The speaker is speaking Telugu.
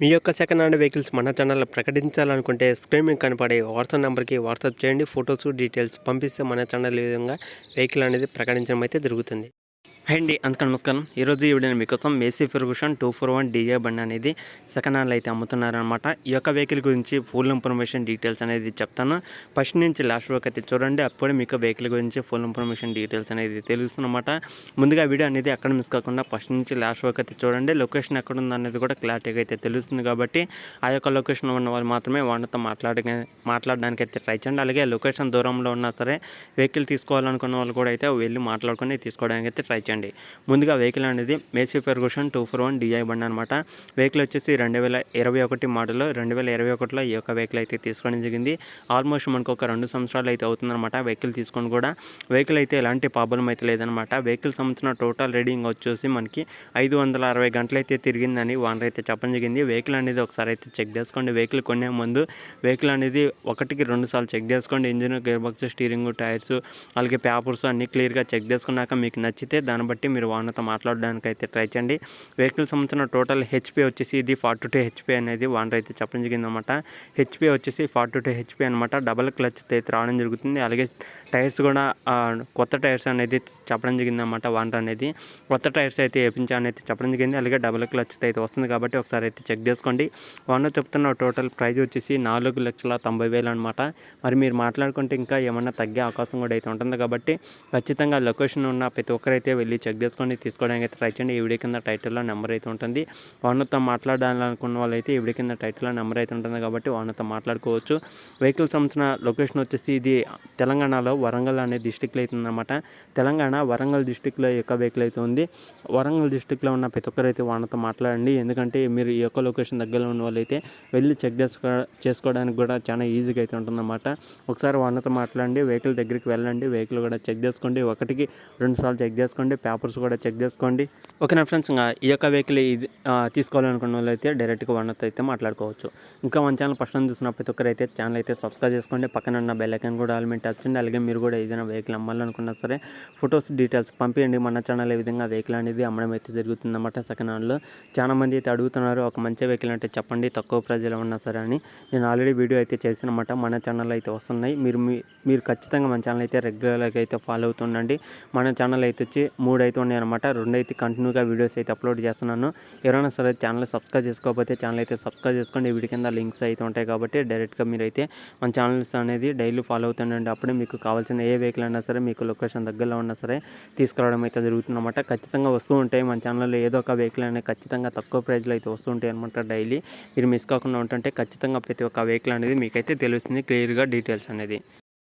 మీ యొక్క సెకండ్ హ్యాండ్ వెహికల్స్ మన ఛానల్లో ప్రకటించాలనుకుంటే స్క్రీన్ మీద కనపడే వాట్సాప్ నెంబర్కి వాట్సాప్ చేయండి. ఫొటోస్ డీటెయిల్స్ పంపిస్తే మన ఛానల్ ఈ విధంగా వెహికల్ అనేది ప్రకటించడం అయితే జరుగుతుంది. హాయ్ అండి, అందుకని నమస్కారం. ఈరోజు ఈ వీడియో మీకోసం మేసీ ఫర్గూసన్ 241 డీజే బండి అనేది సెకండ్ హ్యాండ్లో అయితే అమ్ముతున్నారనమాట. ఈ యొక్క వెహికల్ గురించి ఫుల్ ఇన్ఫర్మేషన్ డీటెయిల్స్ అనేది చెప్తాను. ఫస్ట్ నుంచి లాస్ట్ వరకు అయితే చూడండి, అప్పుడే మీకు వెహికల్ గురించి ఫుల్ ఇన్ఫర్మేషన్ డీటెయిల్స్ అనేది తెలుస్తుందన్నమాట. ముందుగా వీడియో అనేది ఎక్కడ మిస్ కాకుండా ఫస్ట్ నుంచి లాస్ట్ వరకు అయితే చూడండి. లొకేషన్ ఎక్కడ ఉంది అనేది కూడా క్లారిటీగా అయితే తెలుస్తుంది కాబట్టి ఆ యొక్క లొకేషన్ ఉన్న వాళ్ళు మాత్రమే వాళ్ళతో మాట్లాడడానికి అయితే ట్రై చేయండి. అలాగే లొకేషన్ దూరంలో ఉన్నా సరే వెహికల్ తీసుకోవాలనుకున్న వాళ్ళు కూడా అయితే వెళ్ళి మాట్లాడుకొని తీసుకోవడానికి అయితే ట్రై చేయండి. ముందుగా వెహికల్ అనేది మేసీ ఫర్గూసన్ 241 డిఐ బండి అనమాట. వెహికల్ వచ్చేసి 2021 మోడల్. 2021లో ఈ యొక్క వెహికల్ అయితే తీసుకోవడం జరిగింది. ఆల్మోస్ట్ మనకు ఒక 2 సంవత్సరాలు అయితే అవుతుందన్నమాట వెహికల్ తీసుకొని కూడా. వెహికల్ అయితే ఎలాంటి ప్రాబ్లం అయితే లేదనమాట. వెహికల్ సంబంధించిన టోటల్ రీడింగ్ వచ్చేసి మనకి 560 గంటలు అయితే తిరిగిందని ఓనర్ అయితే చెప్పడం జరిగింది. వెహికల్ అనేది ఒకసారి అయితే చెక్ చేసుకోండి. వెహికల్ కొనే ముందు వెహికల్ అనేది 1-2 సార్లు చెక్ చేసుకోండి. Engine, gear box, steering, tyres, అలాగే పేపర్స్ అన్నీ క్లియర్గా చెక్ చేసుకున్నాక మీకు నచ్చితే దాన్ని బట్టి మీరు ఓనర్తో మాట్లాడడానికి అయితే ట్రై చేయండి. వెహికల్ సంబంధించిన టోటల్ హెచ్పి వచ్చేసి ఇది 42 హెచ్పి అనేది ఓనర్ అయితే చెప్పడం జరిగింది అనమాట. హెచ్పి వచ్చేసి 42 హెచ్పి అనమాట. డబల్ క్లచ్ అయితే రావడం జరుగుతుంది. అలాగే టైర్స్ కూడా కొత్త టైర్స్ అనేది చెప్పడం జరిగింది అనమాట. ఓనర్ అనేది కొత్త టైర్స్ అయితే వేయించాలని అయితే చెప్పడం జరిగింది. అలాగే డబల్ క్లచ్ అయితే వస్తుంది కాబట్టి ఒకసారి అయితే చెక్ చేసుకోండి. ఓనర్ చెప్తున్న టోటల్ ప్రైస్ వచ్చేసి 4,90,000 అనమాట. మరి మీరు మాట్లాడుకుంటే ఇంకా ఏమన్నా తగ్గే అవకాశం కూడా అయితే ఉంటుంది కాబట్టి ఖచ్చితంగా లొకేషన్ ఉన్న ప్రతి ఒక్కరైతే వెళ్ళి చెక్ చేసుకొని తీసుకోవడానికి అయితే ట్రై చేయండి. ఈ వీడియో కింద టైటిల్లో నెంబర్ అయితే ఉంటుంది. ఓనర్తో మాట్లాడాలనుకున్న వాళ్ళైతే ఈ వీడియో కింద టైటిల్లో నెంబర్ అయితే ఉంటుంది కాబట్టి ఓనర్తో మాట్లాడుకోవచ్చు. వెహికల్ సంబంధించిన లొకేషన్ వచ్చేసి ఇది తెలంగాణలో వరంగల్ అనే డిస్టిక్లో అయితే ఉందన్నమాట. తెలంగాణ వరంగల్ డిస్టిక్లో ఈ యొక్క వెహికల్ అయితే ఉంది. వరంగల్ డిస్టిక్లో ఉన్న ప్రతి ఒక్కరైతే ఓనర్తో మాట్లాడండి. ఎందుకంటే మీరు ఈ యొక్క లొకేషన్ దగ్గరలో ఉన్న వాళ్ళైతే వెళ్ళి చెక్ చేసుకోవడానికి కూడా చాలా ఈజీగా అయితే ఉంటుందన్నమాట. ఒకసారి ఓనర్తో మాట్లాడండి, వెహికల్ దగ్గరికి వెళ్ళండి, వెహికల్ కూడా చెక్ చేసుకోండి. 1-2 సార్లు చెక్ చేసుకోండి, పేపర్స్ కూడా చెక్ చేసుకోండి. ఓకేనా ఫ్రెండ్స్, ఇంకా ఈ యొక్క వెహికల్ ఇది తీసుకోవాలనుకున్న వాళ్ళు అయితే డైరెక్ట్గా ఓనర్తో అయితే మాట్లాడుకోవచ్చు. ఇంకా మన ఛానల్ ఫస్ట్ టైం చూసిన ప్రతి ఒక్కరైతే ఛానల్ అయితే సబ్స్క్రైబ్ చేసుకోండి. పక్కన ఉన్న బెల్ ఐకాన్ కూడా ఆల్ మీద టచ్ చేయండి. అలాగే మీరు కూడా ఏదైనా వెహికల్ అమ్మాలనుకున్నా సరే ఫొటోస్ డీటెయిల్స్ పంపించండి. మన ఛానల్ ఏ విధంగా వెహికల్ అనేది అమ్మడం అయితే జరుగుతుందన్నమాట. సెకండ్ హ్యాండ్లో చాలా మంది అయితే అడుగుతున్నారు, ఒక మంచి వెహికల్ అంటే చెప్పండి తక్కువ ప్రైజ్లో ఉన్నా సరే అని. నేను ఆల్రెడీ వీడియో అయితే చేసినమాట, మన ఛానల్ అయితే వస్తున్నాయి. మీరు ఖచ్చితంగా మన ఛానల్ అయితే రెగ్యులర్గా అయితే ఫాలో అవుతుండండి. మన ఛానల్ అయితే వచ్చి 3 అయితే ఉన్నాయి అనమాట. 2 అయితే కంటిన్యూగా వీడియోస్ అయితే అప్లోడ్ చేస్తున్నాను. ఎవరైనా సరే ఛానల్ సబ్స్క్రైబ్ చేసుకోకపోతే ఛానల్ అయితే సబ్స్క్రైబ్ చేసుకోండి. వీడి కింద లింక్స్ అయితే ఉంటాయి కాబట్టి డైరెక్ట్గా మీరైతే మన ఛానల్స్ అనేది డైలీ ఫాలో అవుతుండండి. అప్పుడే మీకు కావాల్సిన ఏ వెహికల్ అయినా సరే మీకు లొకేషన్ దగ్గరలో ఉన్నా సరే తీసుకురావడం అయితే జరుగుతుందన్నమాట. ఖచ్చితంగా వస్తూ ఉంటాయి మన ఛానల్లో ఏదో ఒక వెహికల్ అనేది ఖచ్చితంగా తక్కువ ప్రైస్లో అయితే వస్తూ ఉంటాయి అనమాట. డైలీ మీరు మిస్ కాకుండా ఉంటుంటే ఖచ్చితంగా ప్రతి ఒక్క వెహికల్ అనేది మీకైతే తెలుస్తుంది క్లియర్గా డీటెయిల్స్ అనేది.